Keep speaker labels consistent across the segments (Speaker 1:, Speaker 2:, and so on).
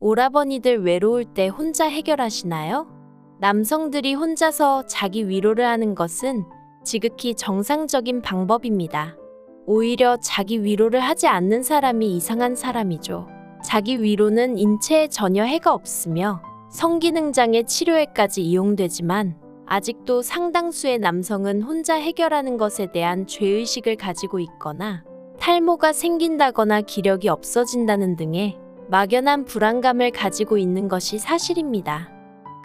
Speaker 1: 오라버니들 외로울 때 혼자 해결하시나요? 남성들이 혼자서 자기 위로를 하는 것은 지극히 정상적인 방법입니다. 오히려 자기 위로를 하지 않는 사람이 이상한 사람이죠. 자기 위로는 인체에 전혀 해가 없으며 성기능장애 치료에까지 이용되지만 아직도 상당수의 남성은 혼자 해결하는 것에 대한 죄의식을 가지고 있거나 탈모가 생긴다거나 기력이 없어진다는 등의 막연한 불안감을 가지고 있는 것이 사실입니다.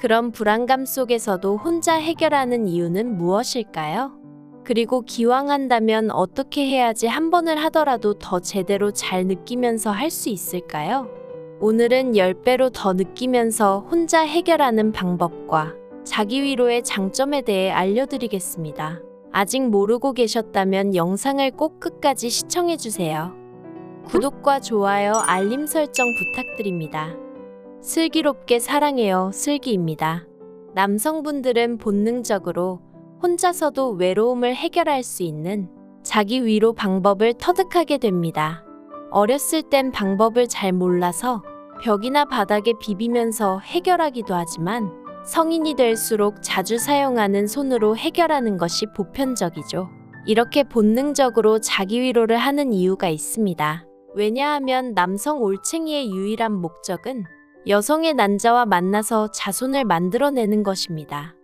Speaker 1: 그런 불안감 속에서도 혼자 해결하는 이유는 무엇일까요? 그리고 기왕 한다면 어떻게 해야지 한 번을 하더라도 더 제대로 잘 느끼면서 할 수 있을까요? 오늘은 10배로 더 느끼면서 혼자 해결하는 방법과 자기 위로의 장점에 대해 알려드리겠습니다. 아직 모르고 계셨다면 영상을 꼭 끝까지 시청해주세요. 구독과 좋아요, 알림 설정 부탁드립니다. 슬기롭게 사랑해요, 슬기입니다. 남성분들은 본능적으로 혼자서도 외로움을 해결할 수 있는 자기 위로 방법을 터득하게 됩니다. 어렸을 땐 방법을 잘 몰라서 벽이나 바닥에 비비면서 해결하기도 하지만 성인이 될수록 자주 사용하는 손으로 해결하는 것이 보편적이죠. 이렇게 본능적으로 자기 위로를 하는 이유가 있습니다. 왜냐하면 남성 올챙이의 유일한 목적은 여성의 난자와 만나서 자손을 만들어내는 것입니다.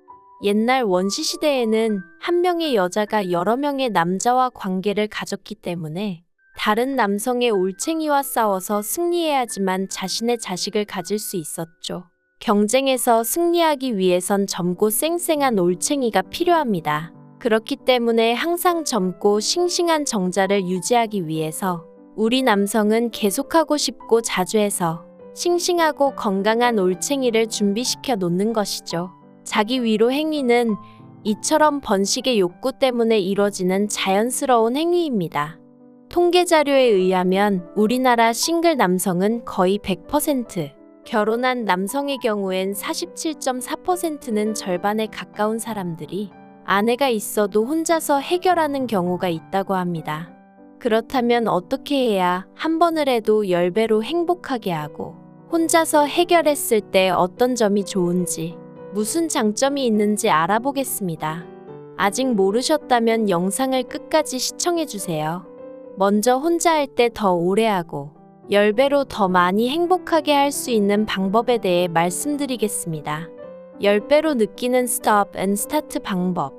Speaker 1: 옛날 원시시대에는 한 명의 여자가 여러 명의 남자와 관계를 가졌기 때문에 다른 남성의 올챙이와 싸워서 승리해야지만 자신의 자식을 가질 수 있었죠. 경쟁에서 승리하기 위해선 젊고 쌩쌩한 올챙이가 필요합니다. 그렇기 때문에 항상 젊고 싱싱한 정자를 유지하기 위해서 우리 남성은 계속하고 싶고 자주 해서 싱싱하고 건강한 올챙이를 준비시켜 놓는 것이죠. 자기 위로 행위는 이처럼 번식의 욕구 때문에 이뤄지는 자연스러운 행위입니다. 통계 자료에 의하면 우리나라 싱글 남성은 거의 100%, 결혼한 남성의 경우엔 47.4%는 절반에 가까운 사람들이 아내가 있어도 혼자서 해결하는 경우가 있다고 합니다. 그렇다면 어떻게 해야 한 번을 해도 10배로 행복하게 하고 혼자서 해결했을 때 어떤 점이 좋은지, 무슨 장점이 있는지 알아보겠습니다. 아직 모르셨다면 영상을 끝까지 시청해주세요. 먼저 혼자 할 때 더 오래 하고 10배로 더 많이 행복하게 할 수 있는 방법에 대해 말씀드리겠습니다. 10배로 느끼는 스톱 앤 스타트 방법.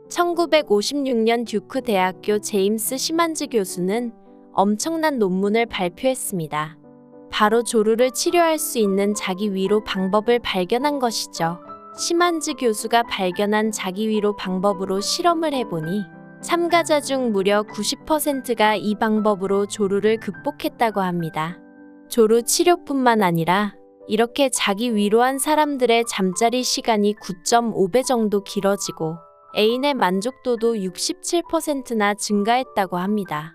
Speaker 1: 1956년 듀크 대학교 제임스 시만즈 교수는 엄청난 논문을 발표했습니다. 바로 조루를 치료할 수 있는 자기 위로 방법을 발견한 것이죠. 시만즈 교수가 발견한 자기 위로 방법으로 실험을 해보니 참가자 중 무려 90%가 이 방법으로 조루를 극복했다고 합니다. 조루 치료뿐만 아니라 이렇게 자기 위로한 사람들의 잠자리 시간이 9.5배 정도 길어지고 애인의 만족도도 67%나 증가했다고 합니다.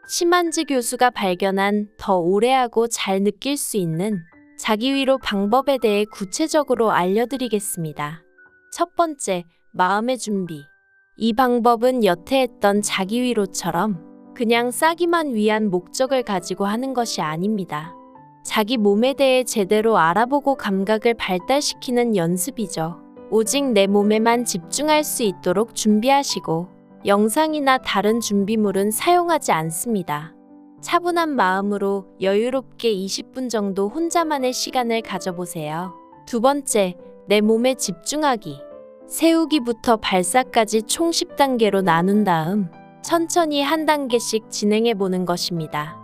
Speaker 1: 시만즈 교수가 발견한 더 오래하고 잘 느낄 수 있는 자기 위로 방법에 대해 구체적으로 알려드리겠습니다. 첫 번째, 마음의 준비. 이 방법은 여태 했던 자기 위로처럼 그냥 싸기만 위한 목적을 가지고 하는 것이 아닙니다. 자기 몸에 대해 제대로 알아보고 감각을 발달시키는 연습이죠. 오직 내 몸에만 집중할 수 있도록 준비하시고 영상이나 다른 준비물은 사용하지 않습니다. 차분한 마음으로 여유롭게 20분 정도 혼자만의 시간을 가져보세요. 두 번째, 내 몸에 집중하기. 세우기부터 발사까지 총 10단계로 나눈 다음 천천히 한 단계씩 진행해 보는 것입니다.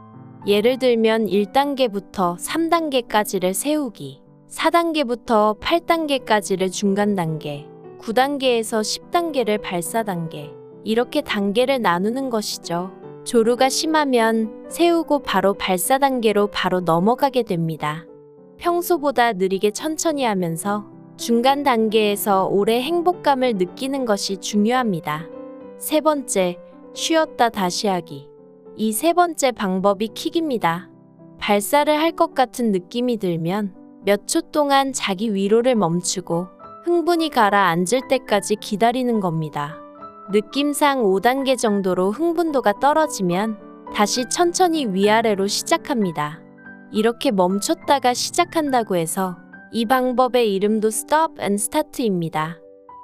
Speaker 1: 예를 들면 1단계부터 3단계까지를 세우기, 4단계부터 8단계까지를 중간 단계, 9단계에서 10단계를 발사 단계, 이렇게 단계를 나누는 것이죠. 조루가 심하면 세우고 바로 발사 단계로 바로 넘어가게 됩니다. 평소보다 느리게 천천히 하면서 중간 단계에서 오래 행복감을 느끼는 것이 중요합니다. 세 번째, 쉬었다 다시 하기. 이 세 번째 방법이 킥입니다. 발사를 할 것 같은 느낌이 들면 몇 초 동안 자기 위로를 멈추고 흥분이 가라앉을 때까지 기다리는 겁니다. 느낌상 5단계 정도로 흥분도가 떨어지면 다시 천천히 위아래로 시작합니다. 이렇게 멈췄다가 시작한다고 해서 이 방법의 이름도 Stop and Start입니다.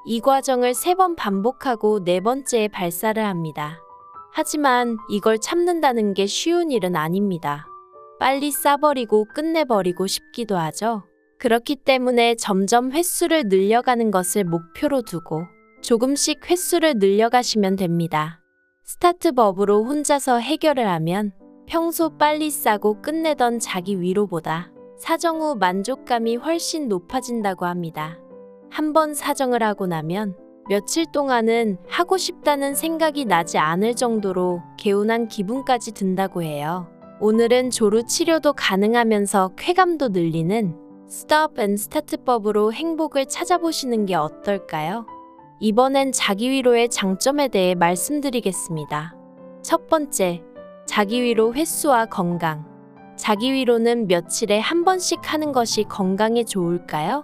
Speaker 1: 이 과정을 3번 반복하고 4번째에 발사를 합니다. 하지만 이걸 참는다는 게 쉬운 일은 아닙니다. 빨리 쏴버리고 끝내버리고 싶기도 하죠. 그렇기 때문에 점점 횟수를 늘려가는 것을 목표로 두고 조금씩 횟수를 늘려가시면 됩니다. 스타트법으로 혼자서 해결을 하면 평소 빨리 쏴고 끝내던 자기 위로보다 사정 후 만족감이 훨씬 높아진다고 합니다. 한번 사정을 하고 나면 며칠 동안은 하고 싶다는 생각이 나지 않을 정도로 개운한 기분까지 든다고 해요. 오늘은 조루 치료도 가능하면서 쾌감도 늘리는 Stop and Start법으로 행복을 찾아보시는 게 어떨까요? 이번엔 자기 위로의 장점에 대해 말씀드리겠습니다. 첫 번째, 자기 위로 횟수와 건강. 자기 위로는 며칠에 한 번씩 하는 것이 건강에 좋을까요?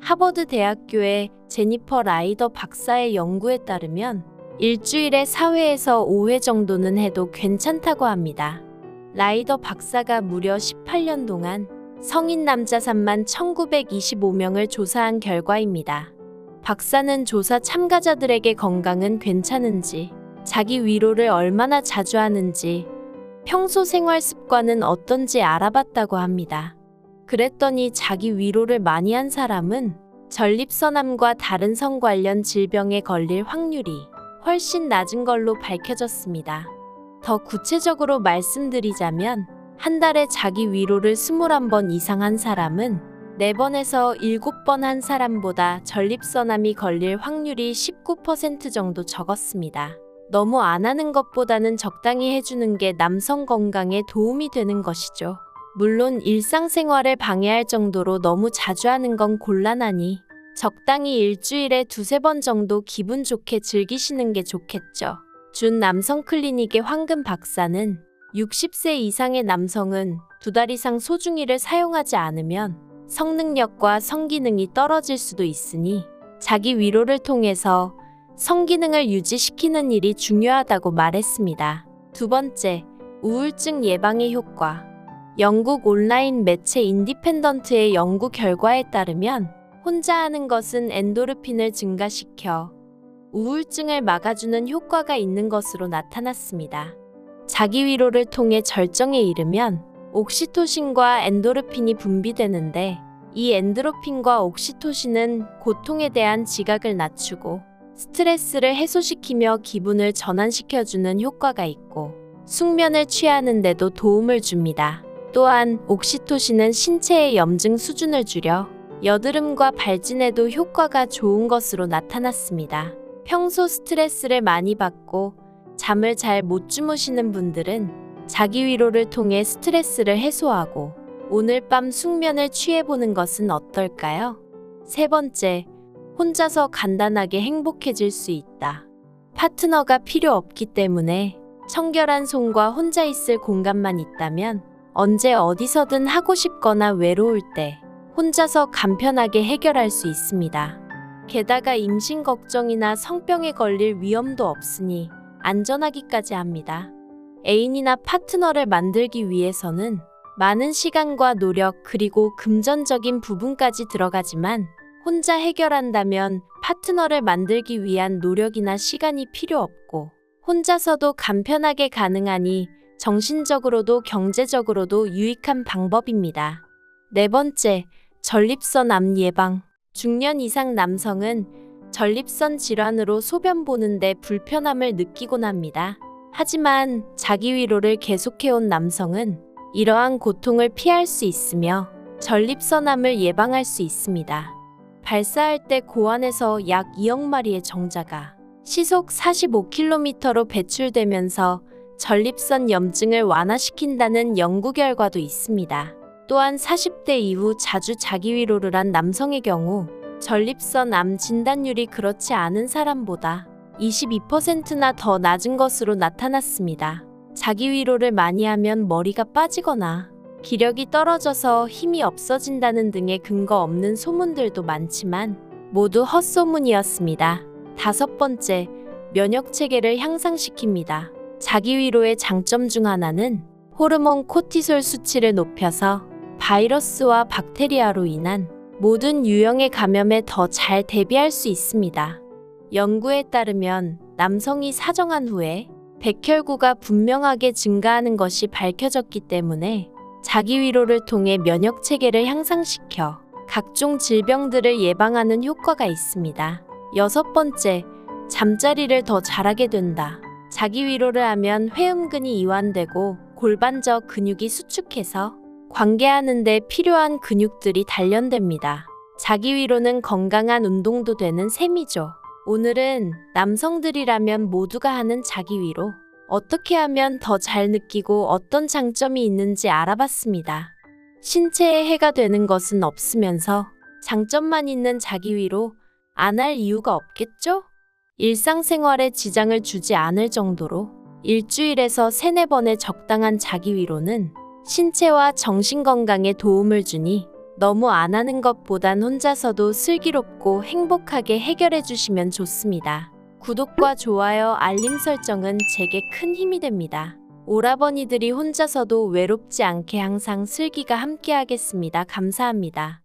Speaker 1: 하버드 대학교의 제니퍼 라이더 박사의 연구에 따르면 일주일에 4회에서 5회 정도는 해도 괜찮다고 합니다. 라이더 박사가 무려 18년 동안 성인 남자 3만 1925명을 조사한 결과입니다. 박사는 조사 참가자들에게 건강은 괜찮은지, 자기 위로를 얼마나 자주 하는지, 평소 생활 습관은 어떤지 알아봤다고 합니다. 그랬더니 자기 위로를 많이 한 사람은 전립선암과 다른 성 관련 질병에 걸릴 확률이 훨씬 낮은 걸로 밝혀졌습니다. 더 구체적으로 말씀드리자면 한 달에 자기 위로를 21번 이상 한 사람은 4번에서 7번 한 사람보다 전립선암이 걸릴 확률이 19% 정도 적었습니다. 너무 안 하는 것보다는 적당히 해주는 게 남성 건강에 도움이 되는 것이죠. 물론 일상생활을 방해할 정도로 너무 자주 하는 건 곤란하니 적당히 일주일에 2-3번 정도 기분 좋게 즐기시는 게 좋겠죠. 준 남성 클리닉의 황금 박사는 60세 이상의 남성은 2달 이상 소중이를 사용하지 않으면 성능력과 성기능이 떨어질 수도 있으니 자기 위로를 통해서 성기능을 유지시키는 일이 중요하다고 말했습니다. 두 번째, 우울증 예방의 효과. 영국 온라인 매체 인디펜던트의 연구 결과에 따르면 혼자 하는 것은 엔도르핀을 증가시켜 우울증을 막아주는 효과가 있는 것으로 나타났습니다. 자기 위로를 통해 절정에 이르면 옥시토신과 엔도르핀이 분비되는데 이 엔도르핀과 옥시토신은 고통에 대한 지각을 낮추고 스트레스를 해소시키며 기분을 전환시켜주는 효과가 있고 숙면을 취하는 데도 도움을 줍니다. 또한 옥시토신은 신체의 염증 수준을 줄여 여드름과 발진에도 효과가 좋은 것으로 나타났습니다. 평소 스트레스를 많이 받고 잠을 잘 못 주무시는 분들은 자기 위로를 통해 스트레스를 해소하고 오늘 밤 숙면을 취해보는 것은 어떨까요? 세 번째, 혼자서 간단하게 행복해질 수 있다. 파트너가 필요 없기 때문에 청결한 손과 혼자 있을 공간만 있다면 언제 어디서든 하고 싶거나 외로울 때 혼자서 간편하게 해결할 수 있습니다. 게다가 임신 걱정이나 성병에 걸릴 위험도 없으니 안전하기까지 합니다. 애인이나 파트너를 만들기 위해서는 많은 시간과 노력 그리고 금전적인 부분까지 들어가지만 혼자 해결한다면 파트너를 만들기 위한 노력이나 시간이 필요 없고 혼자서도 간편하게 가능하니 정신적으로도 경제적으로도 유익한 방법입니다. 네 번째, 전립선암 예방. 중년 이상 남성은 전립선 질환으로 소변 보는데 불편함을 느끼곤 합니다. 하지만 자기 위로를 계속해온 남성은 이러한 고통을 피할 수 있으며 전립선암을 예방할 수 있습니다. 발사할 때 고안에서 약 2억 마리의 정자가 시속 45km로 배출되면서 전립선 염증을 완화시킨다는 연구 결과도 있습니다. 또한 40대 이후 자주 자기 위로를 한 남성의 경우 전립선 암 진단율이 그렇지 않은 사람보다 22%나 더 낮은 것으로 나타났습니다. 자기 위로를 많이 하면 머리가 빠지거나 기력이 떨어져서 힘이 없어진다는 등의 근거 없는 소문들도 많지만 모두 헛소문이었습니다. 다섯 번째, 면역 체계를 향상시킵니다. 자기 위로의 장점 중 하나는 호르몬 코티솔 수치를 높여서 바이러스와 박테리아로 인한 모든 유형의 감염에 더 잘 대비할 수 있습니다. 연구에 따르면 남성이 사정한 후에 백혈구가 분명하게 증가하는 것이 밝혀졌기 때문에 자기 위로를 통해 면역 체계를 향상시켜 각종 질병들을 예방하는 효과가 있습니다. 6번째, 잠자리를 더 잘하게 된다. 자기 위로를 하면 회음근이 이완되고 골반저 근육이 수축해서 관계하는 데 필요한 근육들이 단련됩니다. 자기 위로는 건강한 운동도 되는 셈이죠. 오늘은 남성들이라면 모두가 하는 자기 위로, 어떻게 하면 더 잘 느끼고 어떤 장점이 있는지 알아봤습니다. 신체에 해가 되는 것은 없으면서 장점만 있는 자기 위로 안 할 이유가 없겠죠? 일상생활에 지장을 주지 않을 정도로 일주일에서 3-4번의 적당한 자기 위로는 신체와 정신 건강에 도움을 주니 너무 안 하는 것보단 혼자서도 슬기롭고 행복하게 해결해 주시면 좋습니다. 구독과 좋아요, 알림 설정은 제게 큰 힘이 됩니다. 오라버니들이 혼자서도 외롭지 않게 항상 슬기가 함께 하겠습니다. 감사합니다.